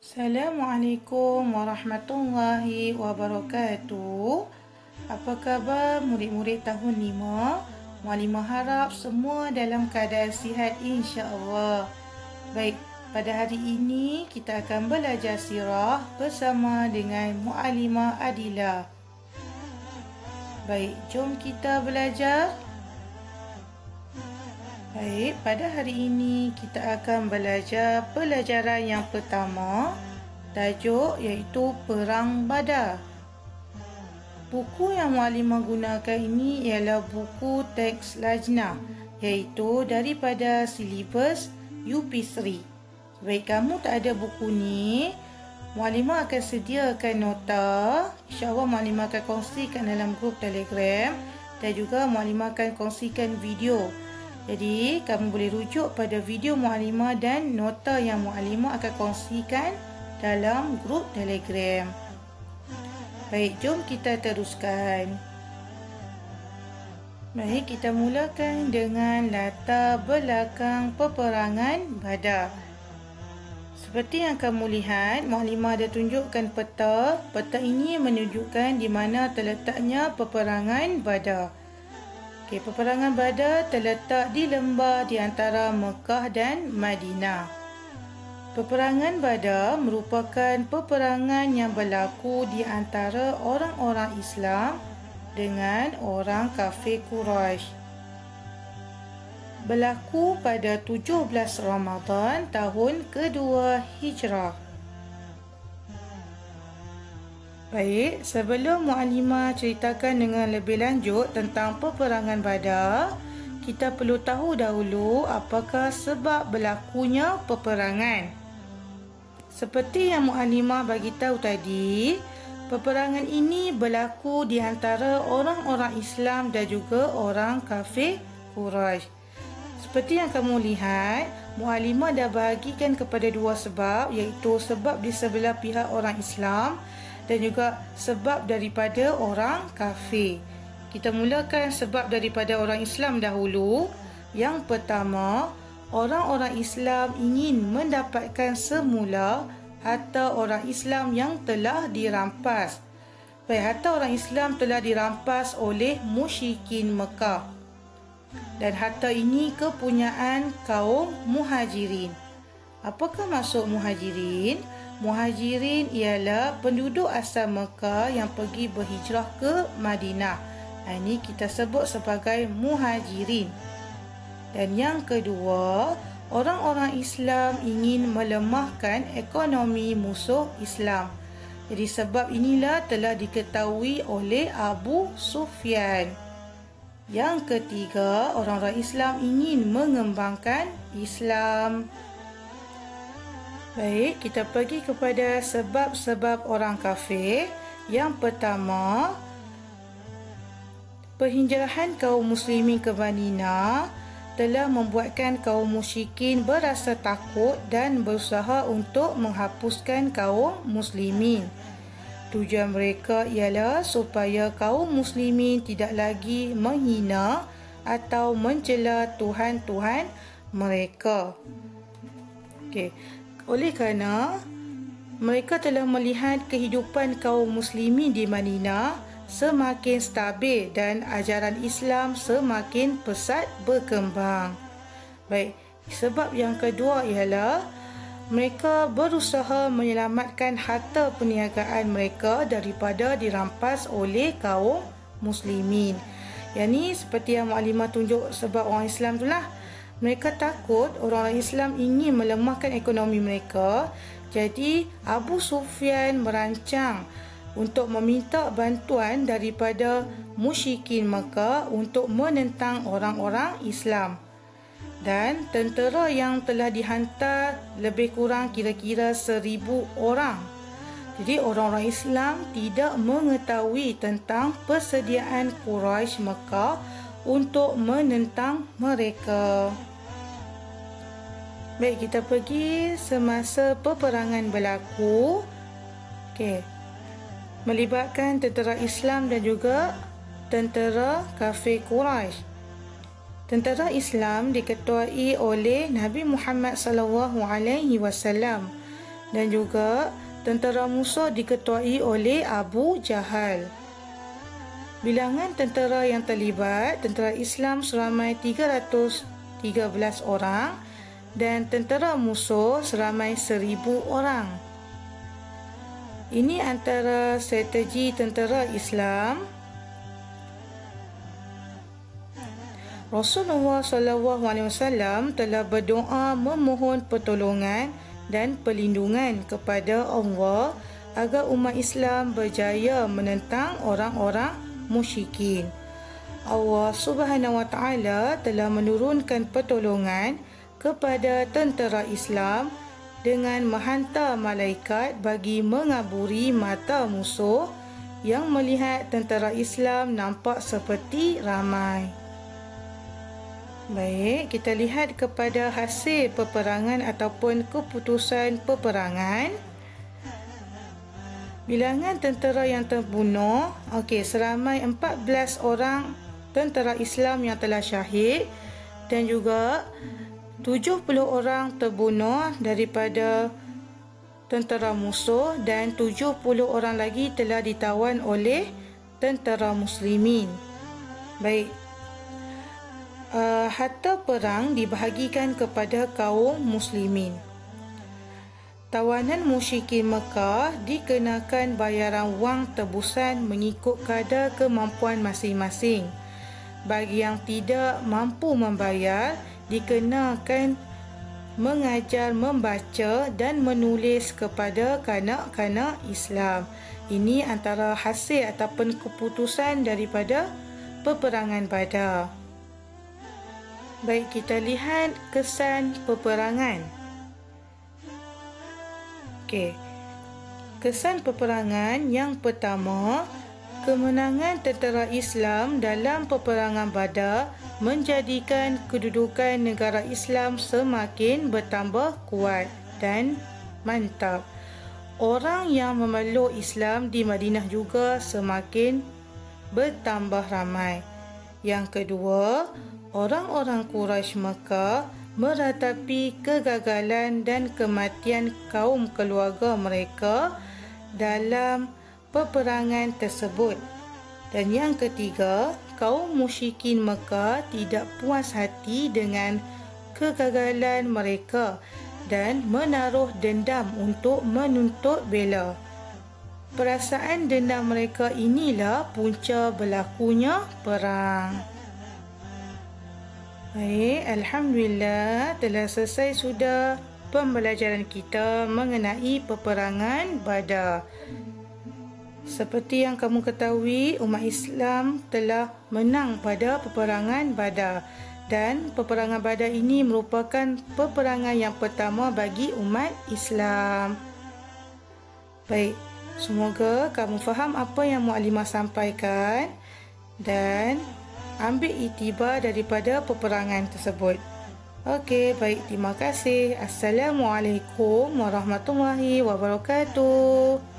Assalamualaikum warahmatullahi wabarakatuh. Apa khabar murid-murid tahun 5? Muallimah harap semua dalam keadaan sihat insya-Allah. Baik, pada hari ini kita akan belajar sirah bersama dengan Muallimah Adila. Baik, jom kita belajar. Baik, pada hari ini kita akan belajar pelajaran yang pertama, tajuk iaitu Perang Badar. Buku yang Muallimah gunakan ini ialah buku teks Lajnah, iaitu daripada silibus UP3. Baik, kamu tak ada buku ni, Muallimah akan sediakan nota. InsyaAllah Muallimah akan kongsikan dalam grup Telegram dan juga Muallimah akan kongsikan video. Jadi, kamu boleh rujuk pada video Muallimah dan nota yang Muallimah akan kongsikan dalam grup Telegram. Baik, jom kita teruskan. Baik, kita mulakan dengan latar belakang peperangan Badar. Seperti yang kamu lihat, Muallimah ada tunjukkan peta. Peta ini menunjukkan di mana terletaknya peperangan Badar. Peperangan Badar terletak di lembah di antara Mekah dan Madinah. Peperangan Badar merupakan peperangan yang berlaku di antara orang-orang Islam dengan orang kafir Quraisy. Berlaku pada 17 Ramadan tahun kedua Hijrah. Baik, sebelum Muallimah ceritakan dengan lebih lanjut tentang peperangan Badar, kita perlu tahu dahulu apakah sebab berlakunya peperangan. Seperti yang Muallimah bagi tahu tadi, peperangan ini berlaku di antara orang-orang Islam dan juga orang kafir Quraisy. Seperti yang kamu lihat, Muallimah dah bahagikan kepada dua sebab, iaitu sebab di sebelah pihak orang Islam dan juga sebab daripada orang kafir. Kita mulakan sebab daripada orang Islam dahulu. Yang pertama, orang-orang Islam ingin mendapatkan semula harta orang Islam yang telah dirampas. Baik, harta orang Islam telah dirampas oleh musyrikin Mekah. Dan harta ini kepunyaan kaum Muhajirin. Apakah maksud Muhajirin? Muhajirin ialah penduduk asal Mekah yang pergi berhijrah ke Madinah. Ini kita sebut sebagai Muhajirin. Dan yang kedua, orang-orang Islam ingin melemahkan ekonomi musuh Islam. Jadi sebab inilah telah diketahui oleh Abu Sufyan. Yang ketiga, orang-orang Islam ingin mengembangkan Islam. Baik, kita pergi kepada sebab-sebab orang kafir. Yang pertama, penghijrahan kaum muslimin ke Madinah telah membuatkan kaum musyrikin berasa takut dan berusaha untuk menghapuskan kaum muslimin. Tujuan mereka ialah supaya kaum muslimin tidak lagi menghina atau mencela Tuhan-Tuhan mereka. Oleh kerana mereka telah melihat kehidupan kaum muslimin di Madinah semakin stabil dan ajaran Islam semakin pesat berkembang. Baik, sebab yang kedua ialah mereka berusaha menyelamatkan harta perniagaan mereka daripada dirampas oleh kaum muslimin. Yang ni seperti yang Muallimah tunjuk sebab orang Islam itulah. Mereka takut orang Islam ingin melemahkan ekonomi mereka. Jadi Abu Sufyan merancang untuk meminta bantuan daripada musyrikin Mekah untuk menentang orang-orang Islam. Dan tentera yang telah dihantar lebih kurang kira-kira 1,000 orang. Jadi orang-orang Islam tidak mengetahui tentang persediaan Quraisy Mekah untuk menentang mereka. Baik, kita pergi semasa peperangan berlaku. Melibatkan tentera Islam dan juga tentera kafir Quraisy. Tentera Islam diketuai oleh Nabi Muhammad SAW dan juga tentera musuh diketuai oleh Abu Jahal. Bilangan tentera yang terlibat, tentera Islam seramai 313 orang dan tentera musuh seramai 1,000 orang. Ini antara strategi tentera Islam. Rasulullah SAW telah berdoa memohon pertolongan dan perlindungan kepada Allah agar umat Islam berjaya menentang orang-orang musyrikin. Allah Subhanahu wa taala telah menurunkan pertolongan kepada tentera Islam dengan menghantar malaikat bagi mengaburi mata musuh yang melihat tentera Islam nampak seperti ramai. Baik, kita lihat kepada hasil peperangan ataupun keputusan peperangan. Bilangan tentera yang terbunuh, seramai 14 orang tentera Islam yang telah syahid dan juga 70 orang terbunuh daripada tentera musuh dan 70 orang lagi telah ditawan oleh tentera muslimin. Baik. Harta perang dibahagikan kepada kaum muslimin. Tawanan musyrikin Mekah dikenakan bayaran wang tebusan mengikut kadar kemampuan masing-masing. Bagi yang tidak mampu membayar, dikenakan mengajar membaca dan menulis kepada kanak-kanak Islam. Ini antara hasil ataupun keputusan daripada peperangan Badar. Baik, kita lihat kesan peperangan. Kesan peperangan yang pertama, kemenangan tentera Islam dalam peperangan Badar menjadikan kedudukan negara Islam semakin bertambah kuat dan mantap. Orang yang memeluk Islam di Madinah juga semakin bertambah ramai. Yang kedua, orang-orang Quraisy Mekah meratapi kegagalan dan kematian kaum keluarga mereka dalam peperangan tersebut. Dan yang ketiga, kaum musyrikin Mekah tidak puas hati dengan kegagalan mereka dan menaruh dendam untuk menuntut bela. Perasaan dendam mereka inilah punca berlakunya perang. Baik, Alhamdulillah telah selesai sudah pembelajaran kita mengenai peperangan Badar. Seperti yang kamu ketahui, umat Islam telah menang pada peperangan Badar dan peperangan Badar ini merupakan peperangan yang pertama bagi umat Islam. Baik, semoga kamu faham apa yang Mukadimah sampaikan dan ambil iktibar daripada peperangan tersebut. Okey, baik, terima kasih. Assalamualaikum warahmatullahi wabarakatuh.